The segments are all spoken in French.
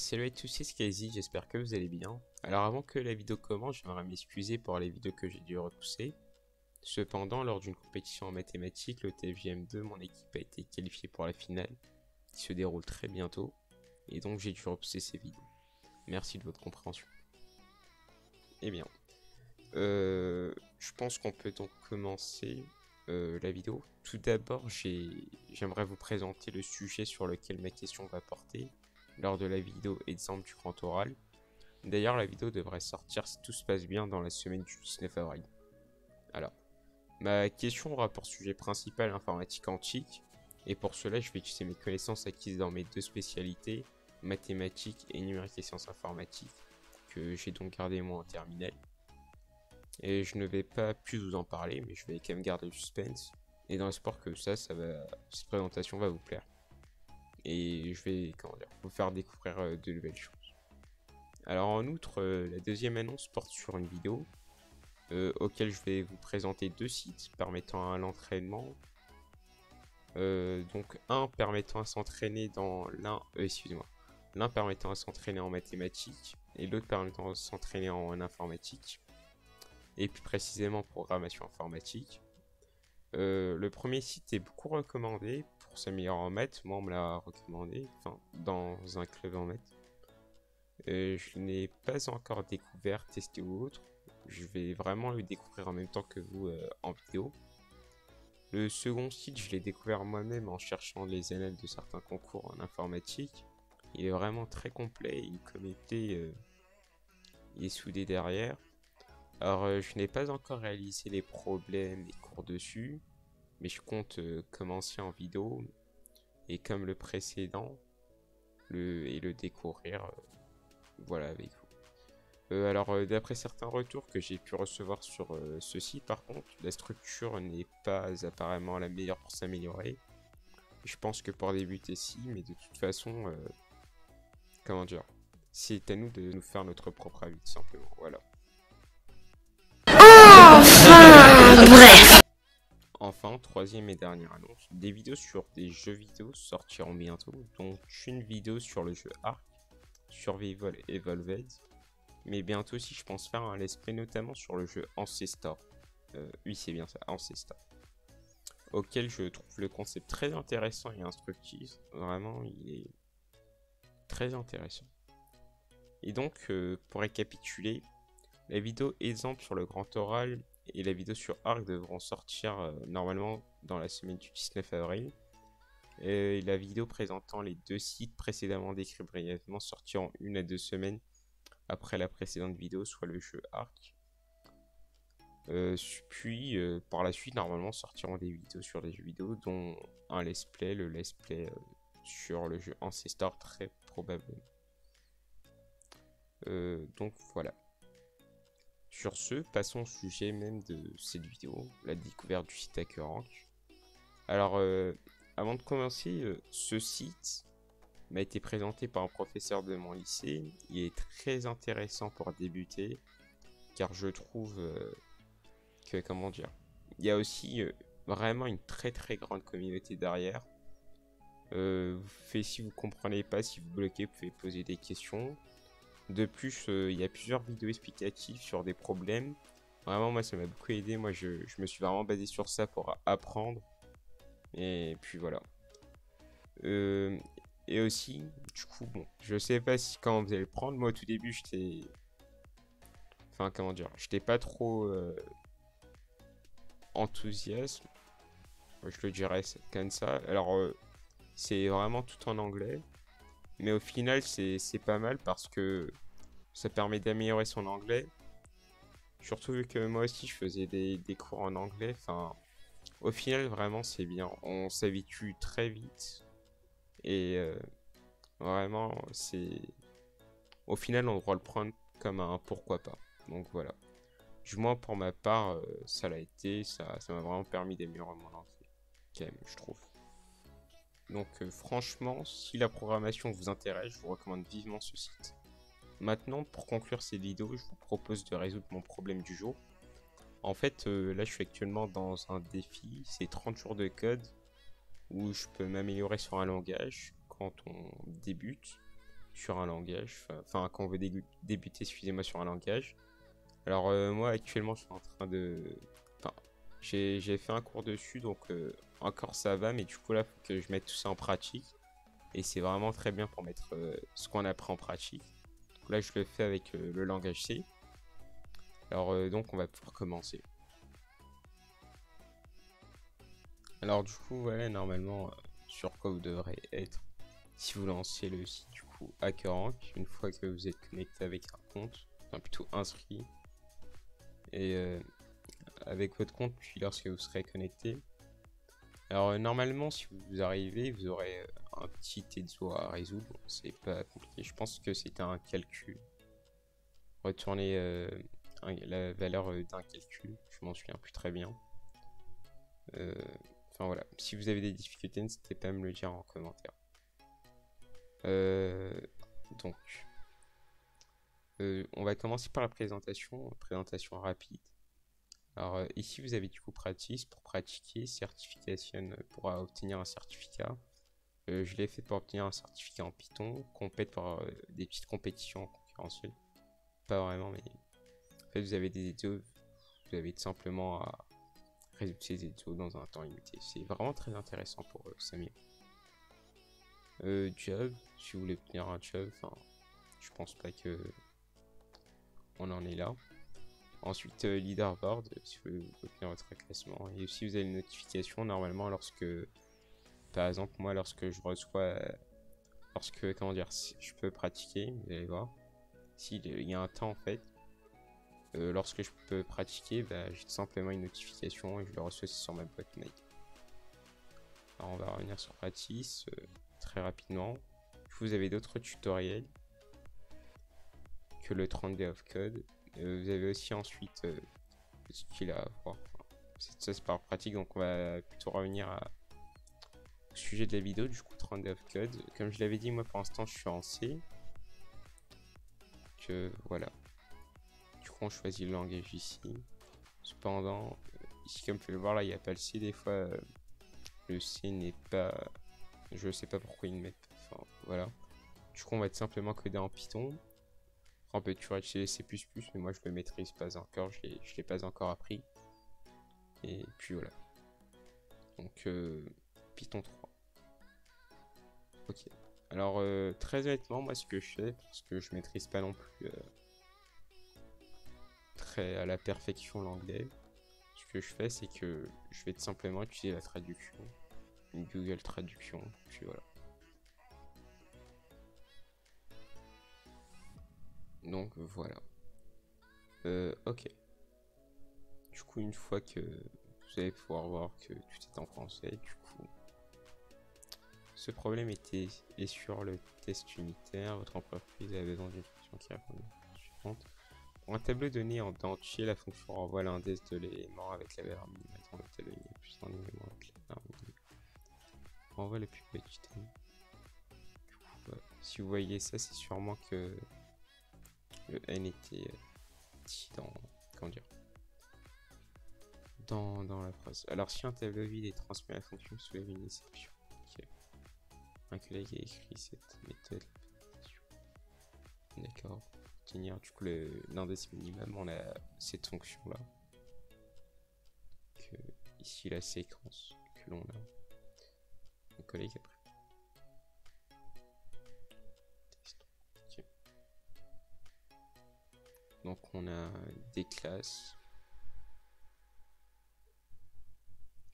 Salut à tous, c'est Skyzy, j'espère que vous allez bien. Alors avant que la vidéo commence, j'aimerais m'excuser pour les vidéos que j'ai dû repousser. Cependant, lors d'une compétition en mathématiques, le TFGM2, mon équipe a été qualifiée pour la finale, qui se déroule très bientôt, et donc j'ai dû repousser ces vidéos. Merci de votre compréhension. Eh bien, je pense qu'on peut donc commencer la vidéo. Tout d'abord, j'aimerais vous présenter le sujet sur lequel ma question va porter lors de la vidéo exemple du grand oral. D'ailleurs, la vidéo devrait sortir si tout se passe bien dans la semaine du 19 avril. Alors, ma question aura pour sujet principal l'informatique quantique, et pour cela, je vais utiliser mes connaissances acquises dans mes deux spécialités, mathématiques et numérique et sciences informatiques, que j'ai donc gardé moi en terminale. Et je ne vais pas plus vous en parler, mais je vais quand même garder le suspense, et dans l'espoir que cette présentation va vous plaire. Et je vais vous faire découvrir de nouvelles choses. Alors en outre, la deuxième annonce porte sur une vidéo auquel je vais vous présenter deux sites permettant à l'entraînement. Donc un permettant à s'entraîner dans l'un permettant à s'entraîner en mathématiques et l'autre permettant à s'entraîner en informatique et plus précisément programmation informatique. Le premier site est beaucoup recommandé pour s'améliorer en maths. Moi on me l'a recommandé, enfin dans un club en maths. Je n'ai pas encore découvert, testé ou autre. Je vais vraiment le découvrir en même temps que vous en vidéo. Le second site, je l'ai découvert moi-même en cherchant les annales de certains concours en informatique. Il est vraiment très complet, une communauté est soudée derrière. Alors je n'ai pas encore réalisé les problèmes et cours dessus, mais je compte commencer en vidéo et comme le précédent, le découvrir voilà avec vous. Alors d'après certains retours que j'ai pu recevoir sur ce site, par contre, la structure n'est pas apparemment la meilleure pour s'améliorer. Je pense que pour débuter si, mais de toute façon, comment dire, c'est à nous de nous faire notre propre avis, tout simplement, voilà. Bref. Enfin, troisième et dernière annonce, des vidéos sur des jeux vidéo sortiront bientôt, dont une vidéo sur le jeu Ark, Survival Evolved, mais bientôt aussi je pense faire un let's play notamment sur le jeu Ancestor. Oui c'est bien ça, Ancestor. Auquel je trouve le concept très intéressant et instructif, vraiment il est très intéressant. Et donc pour récapituler, la vidéo exemple sur le grand oral et la vidéo sur Ark devront sortir normalement dans la semaine du 19 avril. Et la vidéo présentant les deux sites précédemment décrits brièvement sortiront 1 à 2 semaines après la précédente vidéo, soit le jeu Ark. Puis par la suite normalement sortiront des vidéos sur des jeux vidéo, dont un let's play, le let's play sur le jeu Ancestor très probablement. Donc voilà. Sur ce, passons au sujet même de cette vidéo, la découverte du site HackerRank. Alors avant de commencer, ce site m'a été présenté par un professeur de mon lycée. Il est très intéressant pour débuter, car je trouve que, comment dire, il y a aussi vraiment une très grande communauté derrière. Si vous comprenez pas, si vous bloquez, vous pouvez poser des questions. De plus, il y a plusieurs vidéos explicatives sur des problèmes. Vraiment, moi, ça m'a beaucoup aidé. Moi, je me suis vraiment basé sur ça pour apprendre. Et puis voilà. Et aussi, du coup, bon, je sais pas si quand vous allez le prendre. Moi, au tout début, j'étais... Enfin, comment dire, j'étais pas trop enthousiaste. Je le dirais comme ça. Alors, c'est vraiment tout en anglais. Mais au final, c'est pas mal parce que ça permet d'améliorer son anglais. Surtout vu que moi aussi, je faisais des cours en anglais. Enfin, au final, vraiment, c'est bien. On s'habitue très vite. Et vraiment, c'est... Au final, on doit le prendre comme un pourquoi pas. Donc voilà. Du moins pour ma part, ça l'a été. Ça m'a vraiment permis d'améliorer mon anglais. Quand même, je trouve. Donc franchement, si la programmation vous intéresse, je vous recommande vivement ce site. Maintenant, pour conclure cette vidéo, je vous propose de résoudre mon problème du jour. En fait, là, je suis actuellement dans un défi. C'est 30 jours de code où je peux m'améliorer sur un langage quand on débute. sur un langage, enfin quand on veut débuter, excusez-moi, sur un langage. Alors moi actuellement je suis en train de, enfin j'ai fait un cours dessus, donc encore ça va, mais du coup là faut que je mette tout ça en pratique, et c'est vraiment très bien pour mettre ce qu'on apprend en pratique. Donc là je le fais avec le langage C. Alors donc on va pouvoir commencer. Alors du coup voilà, normalement sur quoi vous devrez être si vous lancez le site du coup HackerRank, une fois que vous êtes connecté avec un compte, enfin plutôt inscrit, et avec votre compte, puis lorsque vous serez connecté. Alors normalement si vous arrivez, vous aurez un petit EXO à résoudre, c'est pas compliqué, je pense que c'est un calcul. Retourner la valeur d'un calcul, je m'en souviens plus très bien. Enfin voilà, si vous avez des difficultés, n'hésitez pas à me le dire en commentaire. Donc, on va commencer par la présentation rapide. Alors ici vous avez du coup practice pour pratiquer, certification pour obtenir un certificat. Je l'ai fait pour obtenir un certificat en Python, compète pour des petites compétitions concurrentielles. Pas vraiment, mais en fait vous avez des études, vous avez tout simplement à résoudre ces études dans un temps limité. C'est vraiment très intéressant pour Samir. Job, si vous voulez obtenir un job, enfin je pense pas que on en est là. Ensuite leaderboard, si vous voulez obtenir votre classement, et aussi vous avez une notification normalement lorsque, par exemple moi lorsque je reçois, comment dire, si je peux pratiquer, vous allez voir, s'il y a un temps en fait, lorsque je peux pratiquer, bah, j'ai tout simplement une notification et je le reçois sur ma boîte mail. Alors on va revenir sur practice très rapidement. Vous avez d'autres tutoriels que le 30 Day of Code. Vous avez aussi ensuite ce qu'il a à voir. Ça c'est par pratique, donc on va plutôt revenir au sujet de la vidéo. Du coup 30 Day of Code, comme je l'avais dit, moi pour l'instant je suis en C. Que voilà. Du coup on choisit le langage ici. Cependant, ici comme vous pouvez le voir là, il n'y a pas le C. Des fois le C n'est pas... Je sais pas pourquoi ils ne mettent pas. Enfin voilà. Du coup on va tout simplement coder en Python. On peut toujours utiliser C++, mais moi je le maîtrise pas encore, je l'ai pas encore appris. Et puis voilà. Donc Python 3. Ok. Alors très honnêtement, moi ce que je fais, parce que je maîtrise pas non plus très à la perfection l'anglais, ce que je fais c'est que je vais tout simplement utiliser la traduction, une Google Traduction, puis voilà. Donc voilà. Ok. Du coup, une fois que vous allez pouvoir voir que tout est en français, du coup, ce problème est sur le test unitaire. Votre entreprise a besoin d'une fonction qui répond à la suivante. Pour un tableau donné en entier, la fonction renvoie l'index de l'élément avec la valeur minimale dans le tableau plus un élément avec la valeur minimale. Renvoie le plus petit élément. Si vous voyez ça, c'est sûrement que le n était dit dans, comment dire, dans la phrase. Alors si un tableau vide est transmis à la fonction, soulève une exception. Okay. Un collègue a écrit cette méthode. D'accord. Tenir du coup l'index minimum, on a cette fonction là. Ici la séquence que l'on a. Mon collègue a pris. Okay. Donc on a des classes,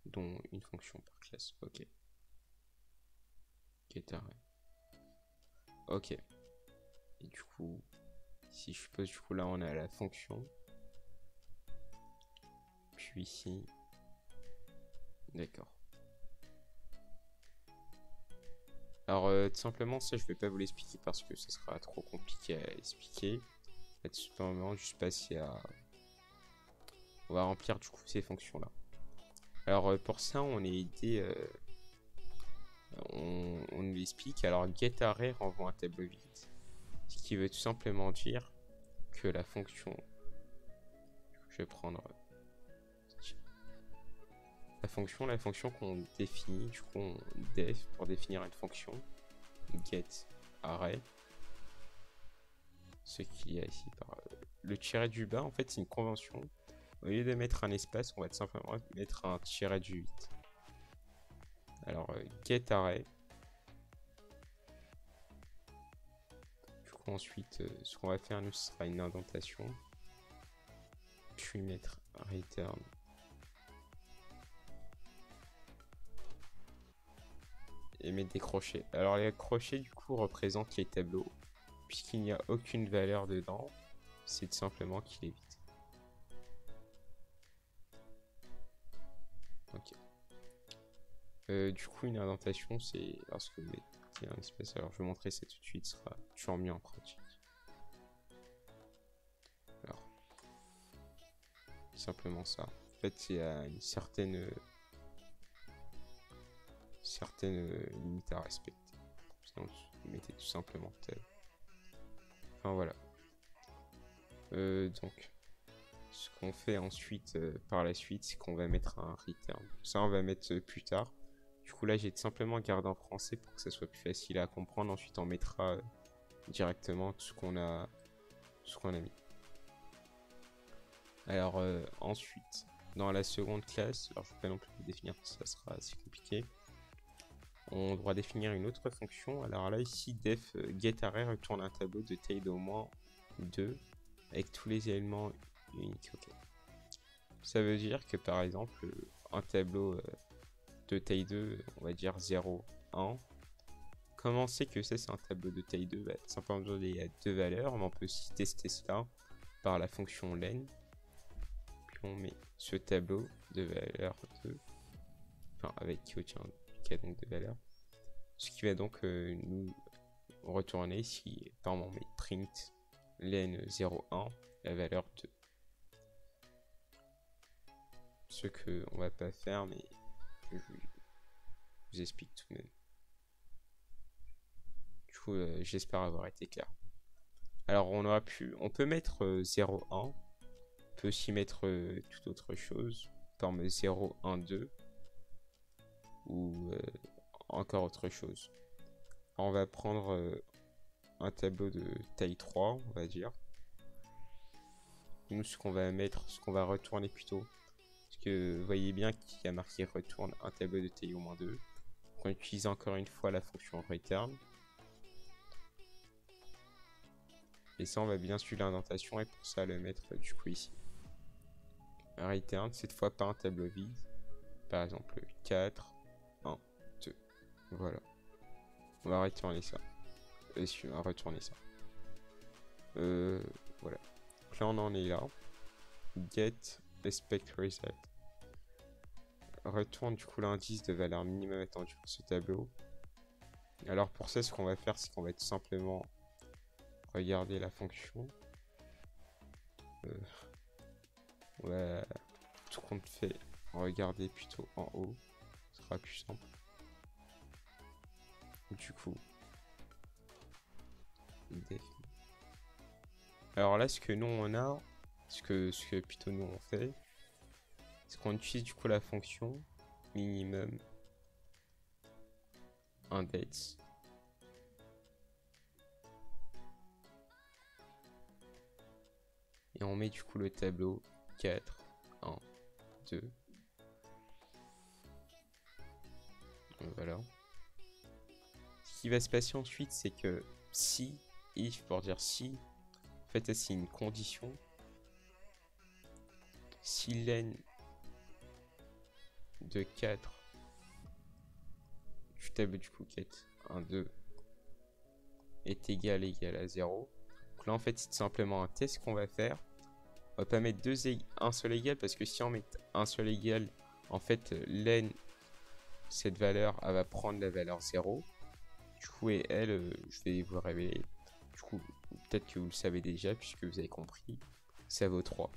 dont une fonction par classe. Ok. Getarray. Ok. Et du coup, si je suppose, du coup là on a la fonction. Puis ici. D'accord. Alors tout simplement ça je vais pas vous l'expliquer parce que ce sera trop compliqué à expliquer. Tout simplement juste passer à... On va remplir du coup ces fonctions là. Alors pour ça on est aidé... on nous explique. Alors getArray renvoie un tableau vide, ce qui veut tout simplement dire que la fonction, je vais prendre la fonction qu'on définit, du coup on def pour définir une fonction getArray, ce qu'il y a ici par le tiret du bas. En fait, c'est une convention. Au lieu de mettre un espace, on va tout simplement mettre un tiret du 8. Alors, get array. Du coup, ensuite, ce qu'on va faire, nous, ce sera une indentation. Puis mettre return. Et mettre des crochets. Alors, les crochets, du coup, représentent les tableaux. Puisqu'il n'y a aucune valeur dedans, c'est tout simplement qu'il est vide. Ok. Du coup, une indentation, c'est lorsque vous mettez un espace. Alors, je vais montrer ça tout de suite, ce sera toujours mieux en pratique. Alors, simplement ça. En fait, il y a une certaine limite à respecter. Sinon, vous mettez tout simplement tel. Enfin, voilà. Donc, ce qu'on fait ensuite, par la suite, c'est qu'on va mettre un return. Ça, on va mettre plus tard. Du coup, là, j'ai tout simplement gardé en français pour que ça soit plus facile à comprendre. Ensuite, on mettra directement tout ce qu'on a mis. Alors, ensuite, dans la seconde classe, alors je ne vais pas non plus définir, ça sera assez compliqué. On devra définir une autre fonction. Alors là, ici, def getArray retourne un tableau de taille d'au moins 2 avec tous les éléments uniques. Okay. Ça veut dire que par exemple, un tableau de taille 2, on va dire 0, 1. Comment on sait que ça c'est un tableau de taille 2? Simplement, il y a deux valeurs, mais on peut aussi tester cela par la fonction len. Puis on met ce tableau de valeur 2, enfin avec qui obtient donc de valeurs. Ce qui va donc nous retourner si par exemple on met print len 0,1 la valeur 2. Ce que on va pas faire, mais je vous explique tout de même. Du coup, j'espère avoir été clair. Alors on peut mettre 0,1, on peut aussi mettre toute autre chose, comme 0, 1, 2 ou encore autre chose. Alors, on va prendre un tableau de taille 3, on va dire. Nous, ce qu'on va retourner plutôt, parce que vous voyez bien qu'il y a marqué retourne un tableau de taille au moins 2. On utilise encore une fois la fonction return. Et ça, on va bien suivre l'indentation et pour ça le mettre du coup ici. Un return, cette fois pas un tableau vide. Par exemple 4, 1, 2. Voilà. On va retourner ça. On va retourner ça. Voilà. Donc là, on en est là. Get expect result. Retourne du coup l'indice de valeur minimum attendue pour ce tableau. Alors pour ça, ce qu'on va faire, c'est qu'on va tout simplement regarder la fonction. On va tout compte fait regarder plutôt en haut, ce sera plus simple. Du coup, def. Alors là, ce que nous on a, ce que plutôt nous on fait, c'est qu'on utilise du coup la fonction minimum index. Et on met du coup le tableau 4, 1, 2. Voilà. Ce qui va se passer ensuite, c'est que si, if pour dire si, en fait c'est une condition. Si len de 4 du tableau du coup 4, 1, 2 est égal à 0. Donc là en fait c'est tout simplement un test qu'on va faire. On va pas mettre un seul égal parce que si on met un seul égal, en fait len, cette valeur, elle va prendre la valeur 0. Du coup et elle, je vais vous révéler. Du coup peut-être que vous le savez déjà puisque vous avez compris, ça vaut 3.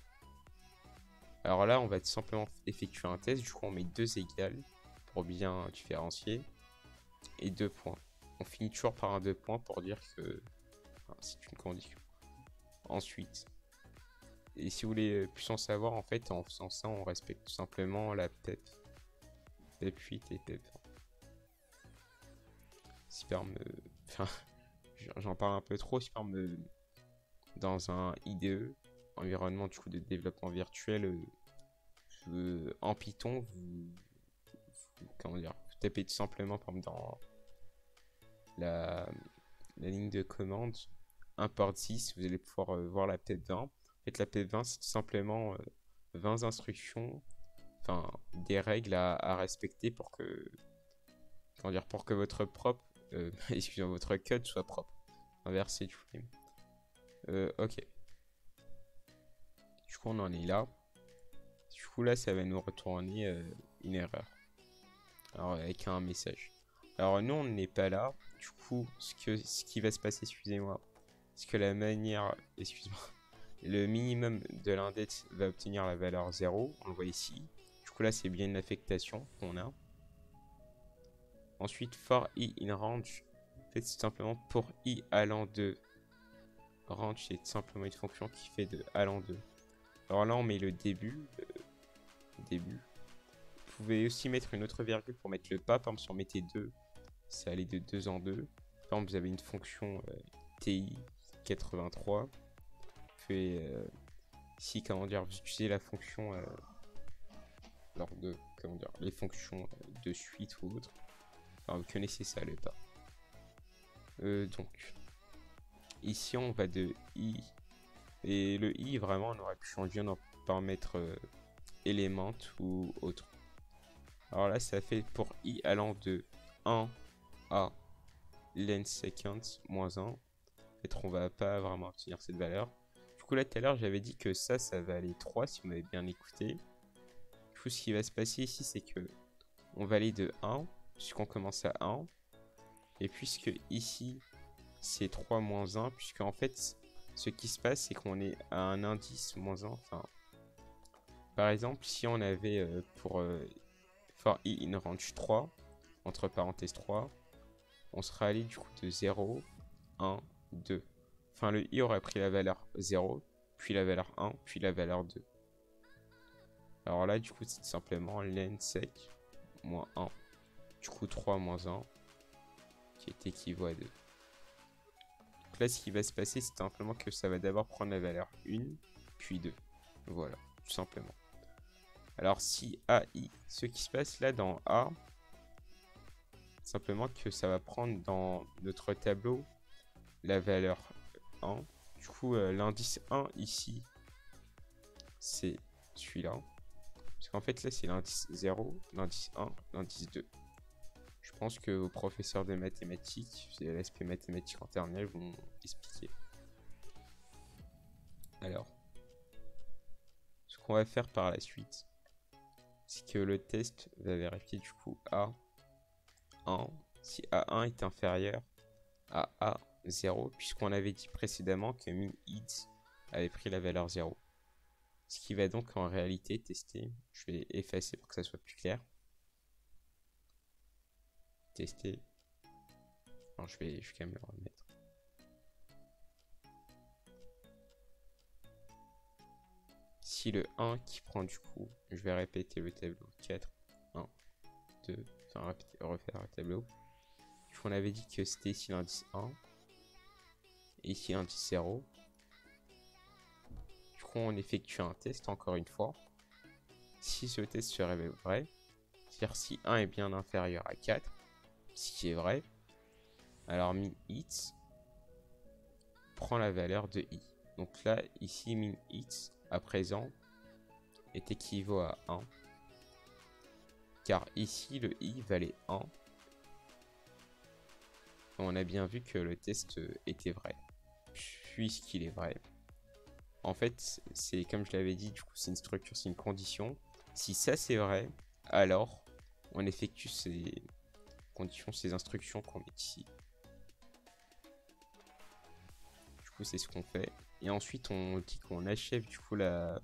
Alors là on va tout simplement effectuer un test. Du coup on met 2 égales pour bien différencier. Et 2 points. On finit toujours par un 2 points pour dire que c'est une condition. Ensuite, et si vous voulez plus en savoir, en fait, en faisant ça, on respecte tout simplement la PEP. PEP 8 et PEP 1. Super me... Enfin, j'en parle un peu trop, super me dans un IDE, environnement du coup de développement virtuel, en Python, comment dire, vous tapez tout simplement par exemple, dans la ligne de commande import 6, vous allez pouvoir voir la PEP20. En fait, la PEP20, c'est tout simplement 20 instructions, enfin des règles à respecter pour que, comment dire, pour que votre propre, excusez-moi, votre code soit propre. Inversé du coup. Ok. Du coup, on en est là. Du coup, là, ça va nous retourner une erreur. Alors, avec un message. Alors, nous, on n'est pas là. Du coup, ce qui va se passer, excusez-moi, c'est que la manière, excuse-moi, le minimum de l'index va obtenir la valeur 0. On le voit ici. Du coup, là, c'est bien une affectation qu'on a. Ensuite, for i in range. En fait, c'est simplement pour i allant de range, c'est simplement une fonction qui fait de allant de. Alors là, on met le début. Début. Vous pouvez aussi mettre une autre virgule pour mettre le pas. Par exemple, si on mettait 2, ça allait de 2 en 2. Par exemple, vous avez une fonction TI83. Vous pouvez, ici, comment dire, vous utilisez la fonction lors de, comment dire, les fonctions de suite ou autre. Enfin, vous connaissez ça, le pas. Donc, ici, on va de i. Et le i, vraiment, on aurait pu changer, on aurait pu pas mettre element ou autre. Alors là, ça fait pour i allant de 1 à length seconds moins 1. En fait, on va pas vraiment obtenir cette valeur. Du coup, là, tout à l'heure, j'avais dit que ça va aller 3 si vous m'avez bien écouté. Du coup, ce qui va se passer ici, c'est que on va aller de 1, puisqu'on commence à 1. Et puisque ici, c'est 3 moins 1, puisque en fait, ce qui se passe, c'est qu'on est à un indice moins 1. Enfin, par exemple, si on avait pour for i in range 3, entre parenthèses 3, on sera allé du coup de 0, 1, 2. Enfin, le i aurait pris la valeur 0, puis la valeur 1, puis la valeur 2. Alors là, du coup, c'est simplement len sec moins 1. Du coup, 3 moins 1, qui est équivaut à 2. Donc là, ce qui va se passer, c'est simplement que ça va d'abord prendre la valeur 1, puis 2. Voilà, tout simplement. Alors, si AI, ce qui se passe là dans A, simplement que ça va prendre dans notre tableau la valeur 1. Du coup, l'indice 1 ici, c'est celui-là. Parce qu'en fait, là, c'est l'indice 0, l'indice 1, l'indice 2. Je pense que vos professeurs de mathématiques, c'est l'aspect mathématique en terminale, vont expliquer. Alors, ce qu'on va faire par la suite, c'est que le test va vérifier du coup A1, si A1 est inférieur à A0, puisqu'on avait dit précédemment que min_int avait pris la valeur 0. Ce qui va donc en réalité tester, je vais effacer pour que ça soit plus clair. Tester. Alors je vais quand même le remettre. Si le 1 qui prend du coup, je vais répéter le tableau 4, 1, 2, enfin refaire le tableau. On avait dit que c'était ici l'indice 1 et ici l'indice 0. Du coup, on effectue un test encore une fois. Si ce test se révèle vrai, c'est-à-dire si 1 est bien inférieur à 4, ce qui est vrai, alors min_int prend la valeur de i. Donc là, ici, min_int à présent est équivaut à 1. Car ici, le i valait 1. On a bien vu que le test était vrai. Puisqu'il est vrai. En fait, c'est comme je l'avais dit, du coup, c'est une structure, c'est une condition. Si ça c'est vrai, alors on effectue ces conditions, ces instructions qu'on met ici. Du coup, c'est ce qu'on fait. Et ensuite, on dit qu'on achève du coup la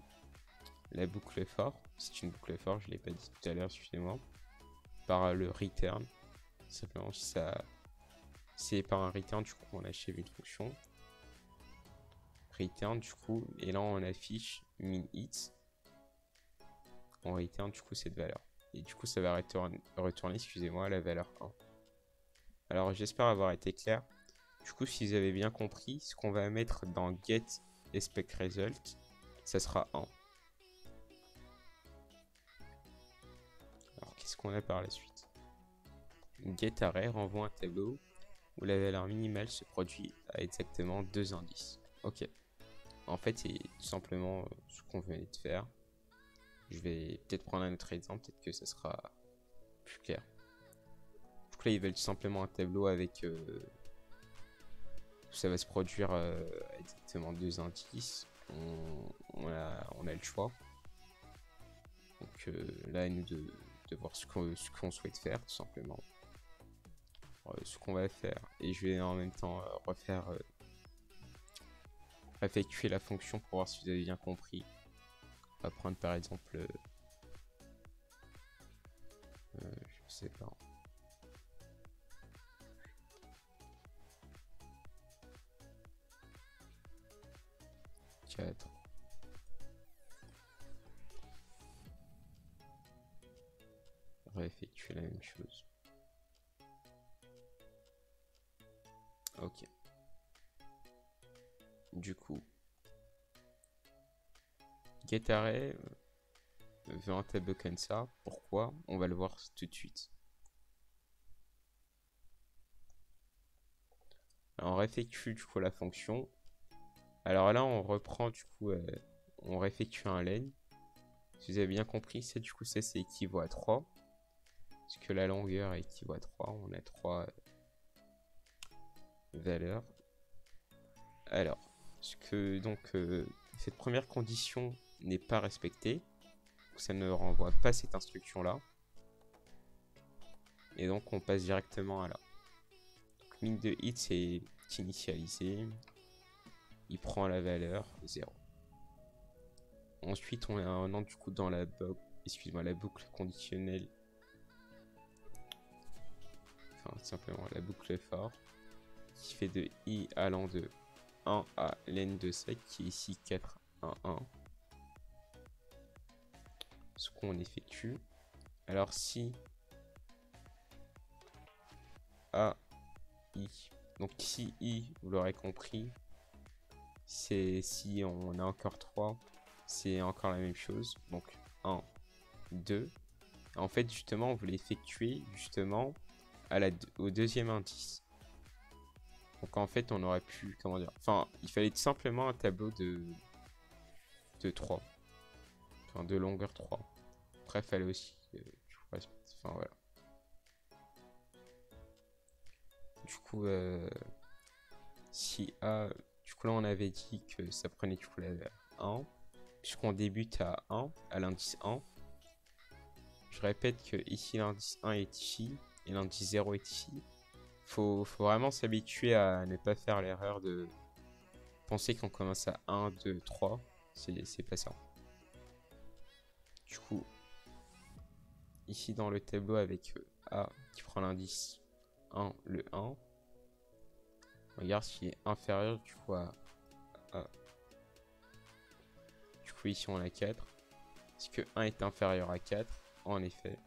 boucle for. C'est une boucle for, je ne l'ai pas dit tout à l'heure, excusez-moi. Par le return. Simplement, si ça. C'est par un return, du coup, on achève une fonction. Return, du coup, et là, on affiche min_int. On return, du coup, cette valeur. Et du coup, ça va retourner, excusez-moi, la valeur 1. Alors, j'espère avoir été clair. Du coup, si vous avez bien compris, ce qu'on va mettre dans get expect result, ça sera 1. Alors, qu'est-ce qu'on a par la suite? GetArray renvoie un tableau où la valeur minimale se produit à exactement 2 indices. Ok. En fait, c'est tout simplement ce qu'on venait de faire. Je vais peut-être prendre un autre exemple, peut-être que ça sera plus clair. Du coup, là, ils veulent tout simplement un tableau avec... ça va se produire exactement 2 indices. On a le choix. Donc là, à nous de voir ce qu'on souhaite faire, tout simplement. Ce qu'on va faire. Et je vais en même temps effectuer la fonction pour voir si vous avez bien compris. On va prendre par exemple... je sais pas. 4. On va effectuer la même chose. Ok. Du coup, getArray veut un tableau comme ça. Pourquoi? On va le voir tout de suite. Alors, on réeffectue du coup la fonction. Alors là, on reprend du coup, on réeffectue un len. Si vous avez bien compris, c'est du coup ça c'est équivaut à 3. Parce que la longueur équivaut à 3. On a 3 valeurs. Alors, ce que donc cette première condition n'est pas respectée. Donc, ça ne renvoie pas cette instruction là. Et donc on passe directement à là. Donc min de hit c'est initialisé. Il prend la valeur 0. Ensuite on a un an du coup dans la boucle conditionnelle. Enfin simplement la boucle for qui fait de i allant de 1 à len de sec qui est ici 4 1 1. Ce qu'on effectue. Alors si a i, donc si i vous l'aurez compris, c'est si on a encore 3, c'est encore la même chose. Donc 1, 2. En fait justement on voulait effectuer justement au deuxième indice. Donc en fait on aurait pu, comment dire, enfin il fallait tout simplement un tableau de 3. Enfin de longueur 3. Après il fallait aussi enfin voilà. Du coup si A, du coup là on avait dit que ça prenait du coup la valeur 1. Puisqu'on débute à 1, à l'indice 1. Je répète que ici l'indice 1 est ici et l'indice 0 est ici. Faut vraiment s'habituer à ne pas faire l'erreur de penser qu'on commence à 1, 2, 3. C'est pas ça. Du coup, ici dans le tableau avec A qui prend l'indice 1, le 1. On regarde s'il est inférieur du coup à A. Du coup ici on a 4. Est-ce que 1 est inférieur à 4? En effet.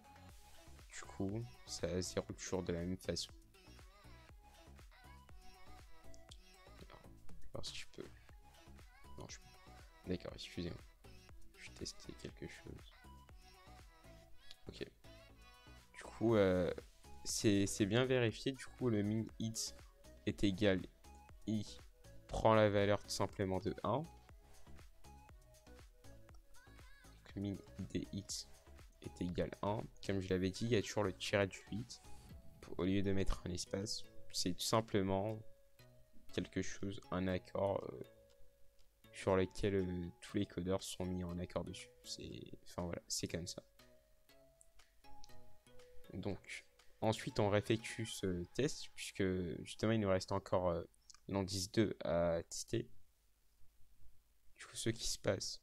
Du coup, ça 0 toujours de la même façon. Alors si je peux... Non, je peux pas. D'accord, excusez-moi. Je vais tester quelque chose. Ok. Du coup, c'est bien vérifié. Du coup, le min hit est égal i prend la valeur tout simplement de 1. Donc, min id hit est égal 1. Comme je l'avais dit, il y a toujours le tiret du 8. Au lieu de mettre un espace, c'est tout simplement quelque chose, un accord sur lequel tous les codeurs sont mis en accord dessus. Enfin voilà, c'est comme ça. Donc ensuite on réeffectue ce test puisque justement il nous reste encore l'indice 2 à tester. Du coup ce qui se passe,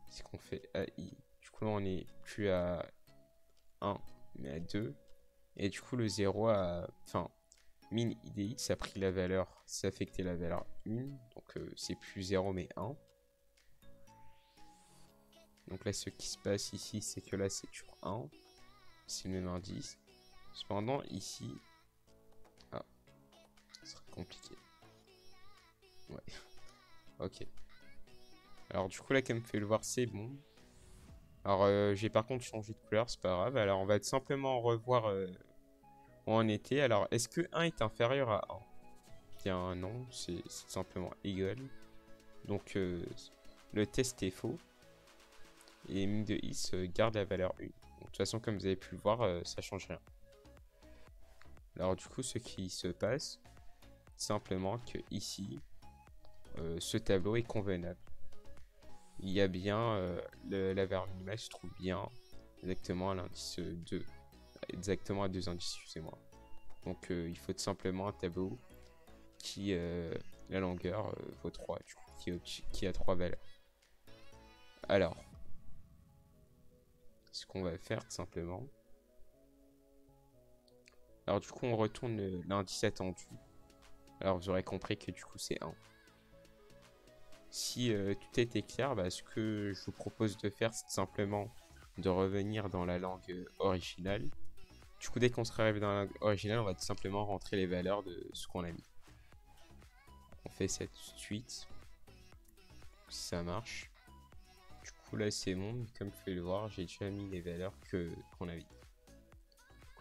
c'est qu'on fait AI. Du coup là on est plus à 1 mais à 2. Et du coup le 0 a... Enfin, min idx ça a pris la valeur, ça a affecté la valeur 1. Donc c'est plus 0 mais 1. Donc là ce qui se passe ici c'est que là c'est toujours 1. C'est le même indice. Cependant ici... Ah. compliqué. Ouais. Ok. Alors du coup là, comme vous pouvez le voir, c'est bon. Alors j'ai par contre changé de couleur, c'est pas grave. Alors on va simplement revoir où on était. Alors est-ce que 1 est inférieur à 1? Bien non, c'est simplement égal. Donc le test est faux. Et mine de is garde la valeur 1. Donc, de toute façon, comme vous avez pu le voir, ça change rien. Alors du coup, ce qui se passe, simplement que ici, ce tableau est convenable. Il y a bien, la valeur minimale se trouve bien exactement à l'indice 2. Exactement à 2 indices, excusez-moi. Donc il faut tout simplement un tableau qui, la longueur vaut 3, du coup, qui a 3 valeurs. Alors, ce qu'on va faire tout simplement. Alors du coup on retourne l'indice attendu. Alors vous aurez compris que du coup c'est 1. Si tout a été clair, bah, ce que je vous propose de faire c'est simplement de revenir dans la langue originale. Du coup dès qu'on sera arrivé dans la langue originale, on va tout simplement rentrer les valeurs de ce qu'on a mis. On fait ça tout de suite. Si ça marche. Du coup là c'est bon, comme vous pouvez le voir, j'ai déjà mis les valeurs qu'on a mis.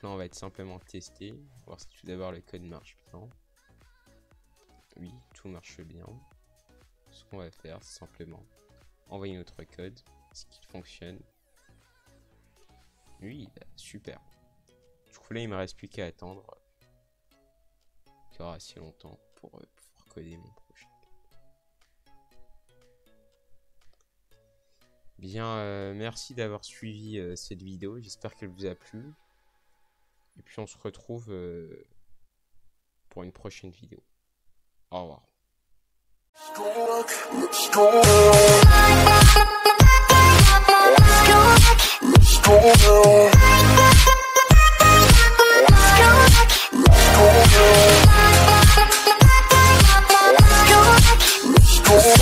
Là on va être simplement tester, voir si tout d'abord le code marche bien. Oui, tout marche bien. Ce qu'on va faire, c'est simplement envoyer notre code, ce qui fonctionne. Oui, super. Du coup là il me reste plus qu'à attendre qu'il y aura assez longtemps pour pouvoir coder mon projet. Bien, merci d'avoir suivi cette vidéo, j'espère qu'elle vous a plu. Et puis on se retrouve pour une prochaine vidéo. Au revoir.